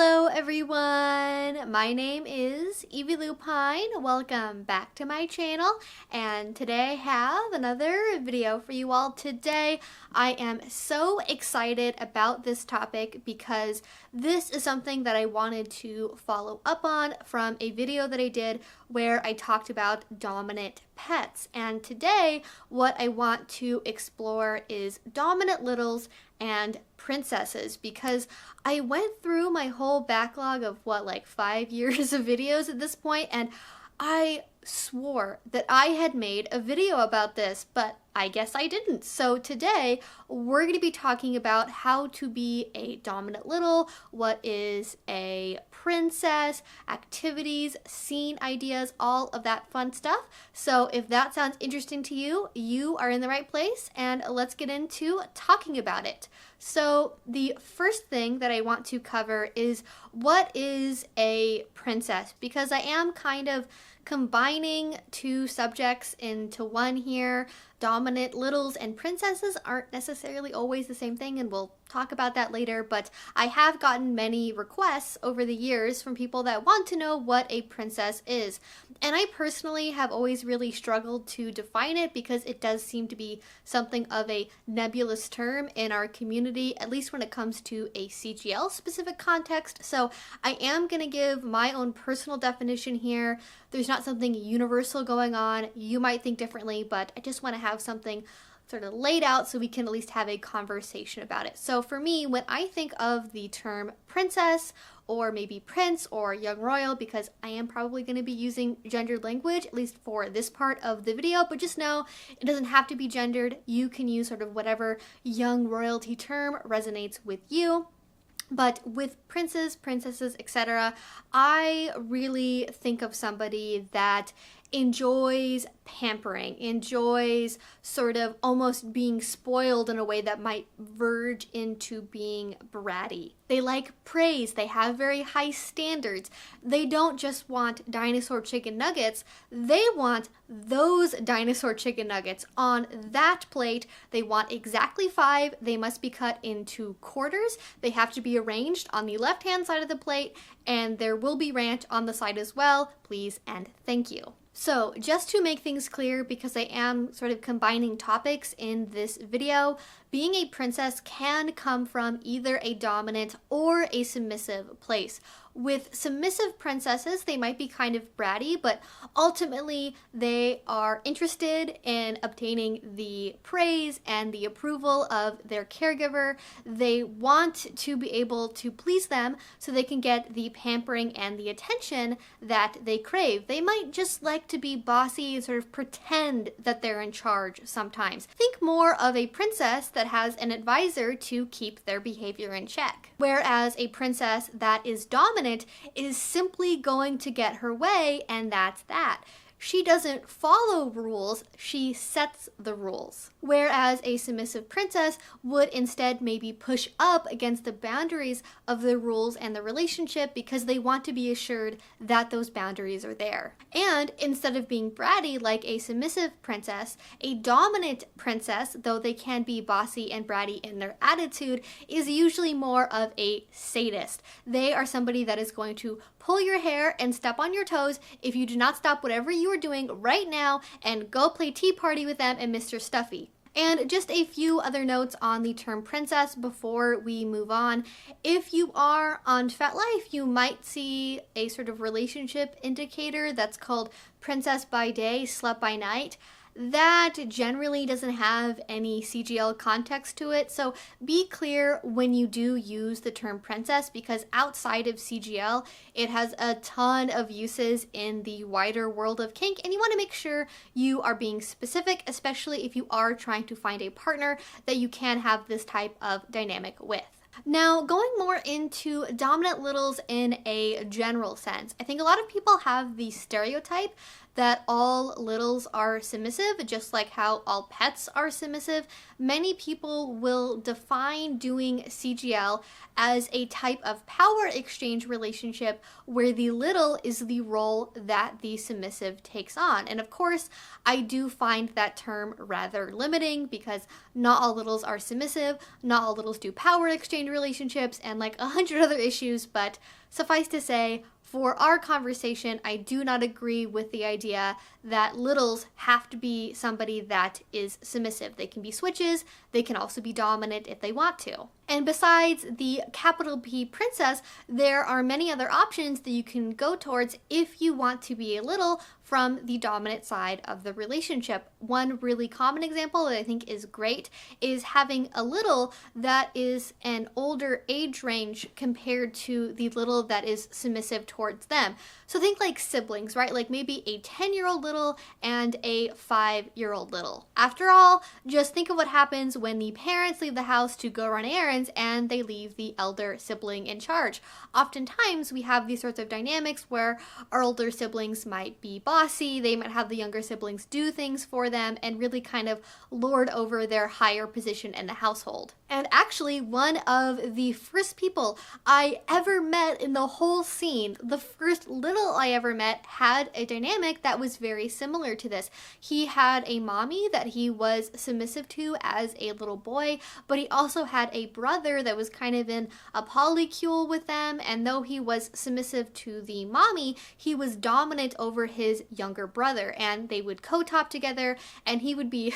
Hello everyone, my name is Evie Lupine. Welcome back to my channel, and today I have another video for you all. Today I am so excited about this topic because this is something that I wanted to follow up on from a video that I did where I talked about dominant pets. And today what I want to explore is dominant littles and princesses, because I went through my whole backlog of like 5 years of videos at this point, and I swore that I had made a video about this, but I guess I didn't. So today we're going to be talking about how to be a dominant little, what is a princess, activities, scene ideas, all of that fun stuff. So if that sounds interesting to you, you are in the right place, and let's get into talking about it. So the first thing that I want to cover is what is a princess, because I am kind of combining two subjects into one here. Dominant littles and princesses aren't necessarily always the same thing, and we'll talk about that later, but I have gotten many requests over the years from people that want to know what a princess is. And I personally have always really struggled to define it because it does seem to be something of a nebulous term in our community, at least when it comes to a CGL specific context. So I am going to give my own personal definition here. There's not something universal going on. You might think differently, but I just want to have something sort of laid out so we can at least have a conversation about it. So for me, when I think of the term princess, or maybe prince or young royal, because I am probably going to be using gendered language, at least for this part of the video, but just know it doesn't have to be gendered. You can use sort of whatever young royalty term resonates with you. But with princes, princesses, etc., I really think of somebody that enjoys pampering, enjoys sort of almost being spoiled in a way that might verge into being bratty. They like praise, they have very high standards. They don't just want dinosaur chicken nuggets, they want those dinosaur chicken nuggets on that plate. They want exactly 5. They must be cut into quarters. They have to be arranged on the left-hand side of the plate, and there will be ranch on the side as well. Please and thank you. So just to make things clear, because I am sort of combining topics in this video, being a princess can come from either a dominant or a submissive place. With submissive princesses, they might be kind of bratty, but ultimately they are interested in obtaining the praise and the approval of their caregiver. They want to be able to please them so they can get the pampering and the attention that they crave. They might just like to be bossy and sort of pretend that they're in charge sometimes. Think more of a princess that has an advisor to keep their behavior in check. Whereas a princess that is dominant is simply going to get her way, and that's that. She doesn't follow rules, she sets the rules. Whereas a submissive princess would instead maybe push up against the boundaries of the rules and the relationship because they want to be assured that those boundaries are there. And instead of being bratty like a submissive princess, a dominant princess, though they can be bossy and bratty in their attitude, is usually more of a sadist. They are somebody that is going to pull your hair and step on your toes if you do not stop whatever you are doing right now and go play tea party with them and Mr. Stuffy. And just a few other notes on the term princess before we move on. If you are on FetLife, you might see a sort of relationship indicator that's called princess by day, slut by night. That generally doesn't have any CGL context to it, so be clear when you do use the term princess, because outside of CGL, it has a ton of uses in the wider world of kink, and you want to make sure you are being specific, especially if you are trying to find a partner that you can have this type of dynamic with. Now, going more into dominant littles in a general sense, I think a lot of people have the stereotype that all littles are submissive, just like how all pets are submissive, many people will define doing CGL as a type of power exchange relationship where the little is the role that the submissive takes on. And of course, I do find that term rather limiting because not all littles are submissive, not all littles do power exchange relationships, and like 100 other issues, but suffice to say, for our conversation, I do not agree with the idea that littles have to be somebody that is submissive. They can be switches, they can also be dominant if they want to. And besides the capital P princess, there are many other options that you can go towards if you want to be a little from the dominant side of the relationship. One really common example that I think is great is having a little that is an older age range compared to the little that is submissive towards them. So think like siblings, right? Like maybe a 10-year-old little and a 5-year-old little. After all, just think of what happens when the parents leave the house to go run errands and they leave the elder sibling in charge. Oftentimes we have these sorts of dynamics where our older siblings might be bossy, they might have the younger siblings do things for them and really kind of lord over their higher position in the household. And actually, one of the first people I ever met in the whole scene, the first little I ever met, had a dynamic that was very similar to this. He had a mommy that he was submissive to as a little boy, but he also had a brother that was kind of in a polycule with them, and though he was submissive to the mommy, he was dominant over his younger brother, and they would co-top together, and he would be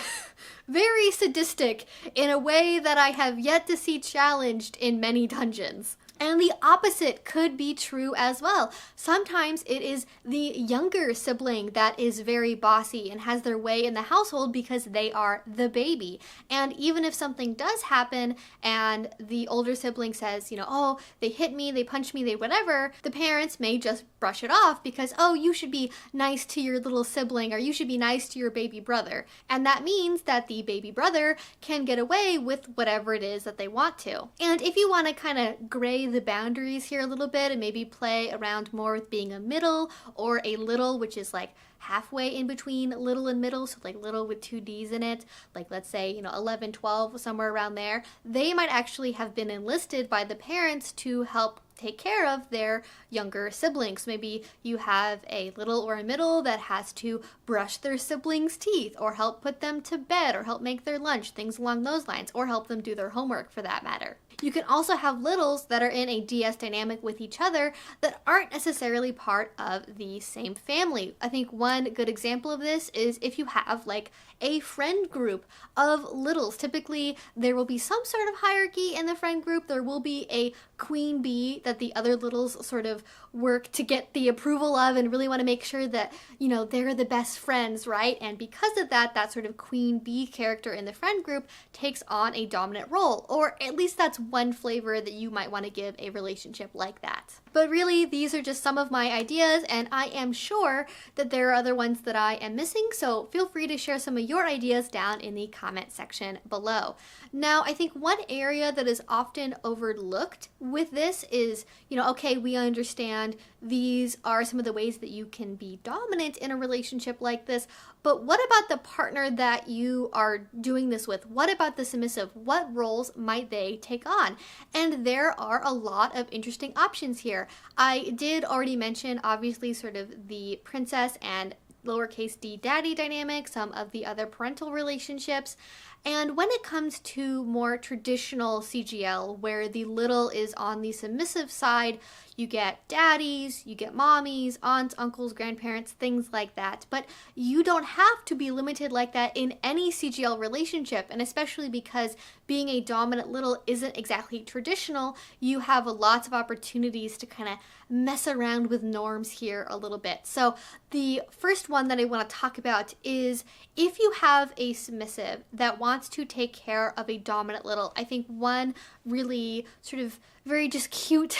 very sadistic in a way that I have yet to see challenged in many dungeons. And the opposite could be true as well. Sometimes it is the younger sibling that is very bossy and has their way in the household because they are the baby. And even if something does happen and the older sibling says, oh, they hit me, they punched me, they whatever, the parents may just brush it off because, oh, you should be nice to your little sibling or you should be nice to your baby brother. And that means that the baby brother can get away with whatever it is that they want to. And if you want to kind of gray the boundaries here a little bit and maybe play around more with being a middle or a little, which is like halfway in between little and middle, so like little with 2 D's in it, like let's say 11, 12, somewhere around there, they might actually have been enlisted by the parents to help take care of their younger siblings. Maybe you have a little or a middle that has to brush their siblings' teeth or help put them to bed or help make their lunch, things along those lines, or help them do their homework for that matter. You can also have littles that are in a DS dynamic with each other that aren't necessarily part of the same family. I think one good example of this is if you have like a friend group of littles. Typically, there will be some sort of hierarchy in the friend group. There will be a queen bee that the other littles sort of work to get the approval of and really want to make sure that, they're the best friends, right? And because of that, that sort of queen bee character in the friend group takes on a dominant role, or at least that's one flavor that you might want to give a relationship like that. But really, these are just some of my ideas, and I am sure that there are other ones that I am missing, so feel free to share some of your ideas down in the comment section below. Now, I think one area that is often overlooked with this is, okay, we understand these are some of the ways that you can be dominant in a relationship like this, but what about the partner that you are doing this with? What about the submissive? What roles might they take on? And there are a lot of interesting options here. I did already mention, obviously, sort of the princess and lowercase d daddy dynamic, some of the other parental relationships. And when it comes to more traditional CGL, where the little is on the submissive side, you get daddies, you get mommies, aunts, uncles, grandparents, things like that. But you don't have to be limited like that in any CGL relationship, and especially because being a dominant little isn't exactly traditional, you have lots of opportunities to kind of mess around with norms here a little bit. So the first one that I want to talk about is if you have a submissive that wants to take care of a dominant little. I think one really sort of very just cute,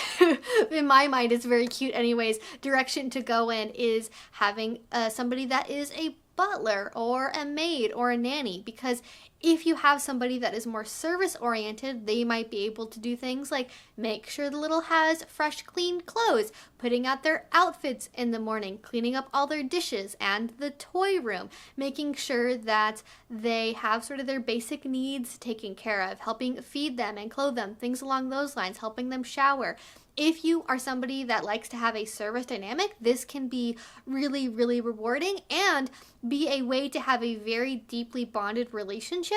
in my mind it's very cute anyways, direction to go in is having somebody that is a butler or a maid or a nanny, because if you have somebody that is more service oriented, they might be able to do things like make sure the little has fresh, clean clothes, putting out their outfits in the morning, cleaning up all their dishes and the toy room, making sure that they have sort of their basic needs taken care of, helping feed them and clothe them, things along those lines, helping them shower. If you are somebody that likes to have a service dynamic, this can be really, really rewarding and be a way to have a very deeply bonded relationship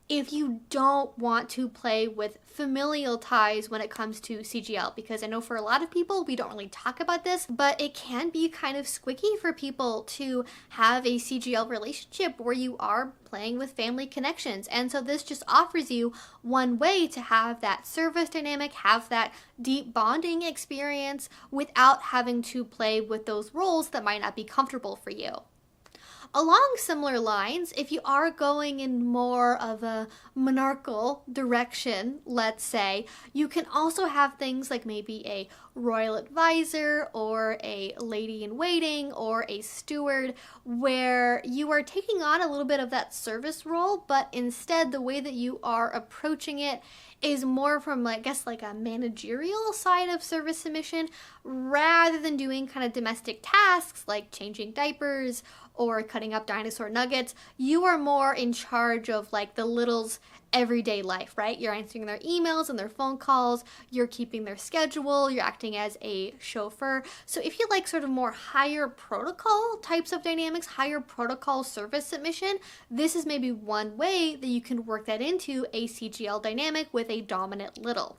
if you don't want to play with familial ties when it comes to CGL, because I know for a lot of people, we don't really talk about this, but it can be kind of squicky for people to have a CGL relationship where you are playing with family connections. And so this just offers you one way to have that service dynamic, have that deep bonding experience without having to play with those roles that might not be comfortable for you. Along similar lines, if you are going in more of a monarchical direction, let's say, you can also have things like maybe a royal advisor or a lady in waiting or a steward, where you are taking on a little bit of that service role, but instead the way that you are approaching it is more from, I guess, like a managerial side of service submission, rather than doing kind of domestic tasks like changing diapers or cutting up dinosaur nuggets. You are more in charge of like the littles' everyday life, right? You're answering their emails and their phone calls, you're keeping their schedule, you're acting as a chauffeur. So if you like sort of more higher protocol types of dynamics, higher protocol service submission, this is maybe one way that you can work that into a CGL dynamic with a dominant little.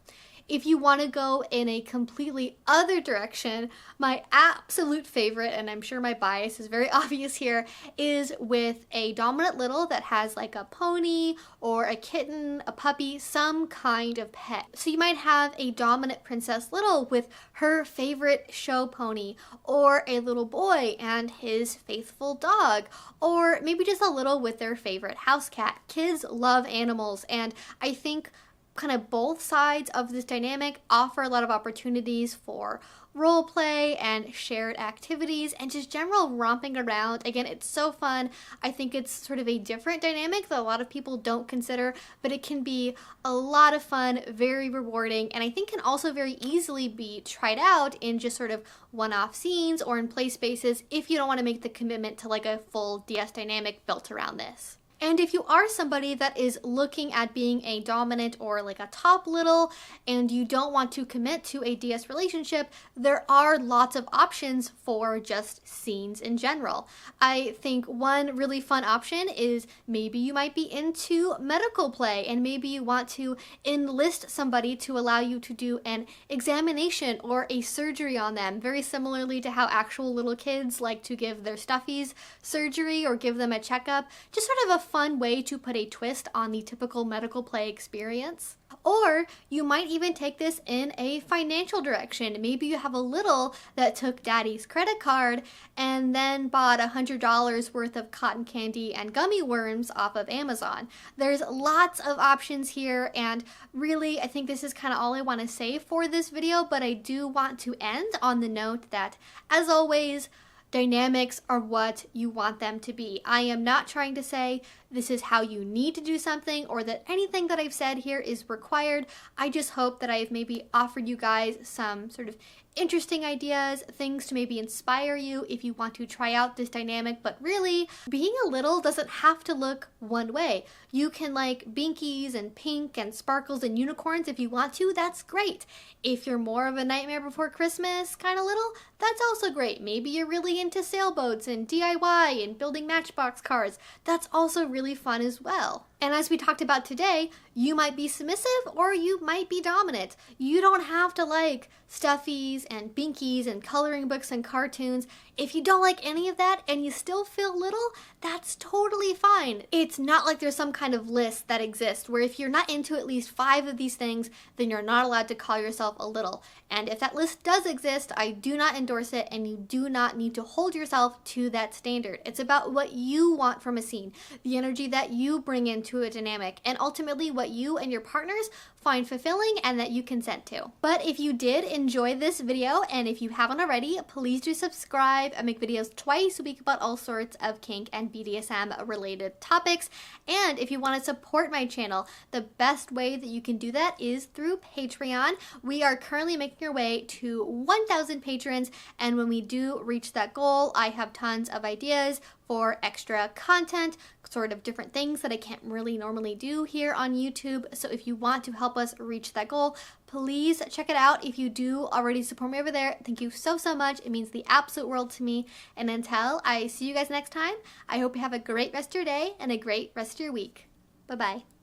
If you want to go in a completely other direction, my absolute favorite, and I'm sure my bias is very obvious here, is with a dominant little that has like a pony or a kitten, a puppy, some kind of pet. So you might have a dominant princess little with her favorite show pony, or a little boy and his faithful dog, or maybe just a little with their favorite house cat. Kids love animals, and I think kind of both sides of this dynamic offer a lot of opportunities for role play and shared activities and just general romping around. Again, it's so fun. I think it's sort of a different dynamic that a lot of people don't consider, but it can be a lot of fun, very rewarding, and I think can also very easily be tried out in just sort of one-off scenes or in play spaces if you don't want to make the commitment to like a full DS dynamic built around this. And if you are somebody that is looking at being a dominant or like a top little and you don't want to commit to a DS relationship, there are lots of options for just scenes in general. I think one really fun option is maybe you might be into medical play and maybe you want to enlist somebody to allow you to do an examination or a surgery on them, very similarly to how actual little kids like to give their stuffies surgery or give them a checkup. Just sort of a fun way to put a twist on the typical medical play experience. Or you might even take this in a financial direction. Maybe you have a little that took daddy's credit card and then bought $100 worth of cotton candy and gummy worms off of Amazon. There's lots of options here, and really I think this is kind of all I want to say for this video, but I do want to end on the note that, as always, dynamics are what you want them to be. I am not trying to say this is how you need to do something or that anything that I've said here is required. I just hope that I've maybe offered you guys some sort of interesting ideas, things to maybe inspire you if you want to try out this dynamic. But really, being a little doesn't have to look one way. You can like binkies and pink and sparkles and unicorns if you want to, that's great. If you're more of a Nightmare Before Christmas kind of little, that's also great. Maybe you're really into sailboats and DIY and building Matchbox cars. That's also really fun as well. And as we talked about today, you might be submissive or you might be dominant. You don't have to like stuffies and binkies and coloring books and cartoons. If you don't like any of that and you still feel little, that's totally fine. It's not like there's some kind of list that exists where if you're not into at least 5 of these things, then you're not allowed to call yourself a little. And if that list does exist, I do not endorse it, and you do not need to hold yourself to that standard. It's about what you want from a scene, the energy that you bring into into a dynamic and ultimately what you and your partners find fulfilling and that you consent to. But if you did enjoy this video, and if you haven't already, please do subscribe. I make videos twice a week about all sorts of kink and BDSM related topics. And if you want to support my channel, the best way that you can do that is through Patreon. We are currently making our way to 1,000 patrons, and when we do reach that goal, I have tons of ideas for extra content, sort of different things that I can't really normally do here on YouTube. So if you want to help us reach that goal, please check it out. If you do already support me over there, thank you so much. It means the absolute world to me. And until I see you guys next time, I hope you have a great rest of your day and a great rest of your week. Bye-bye.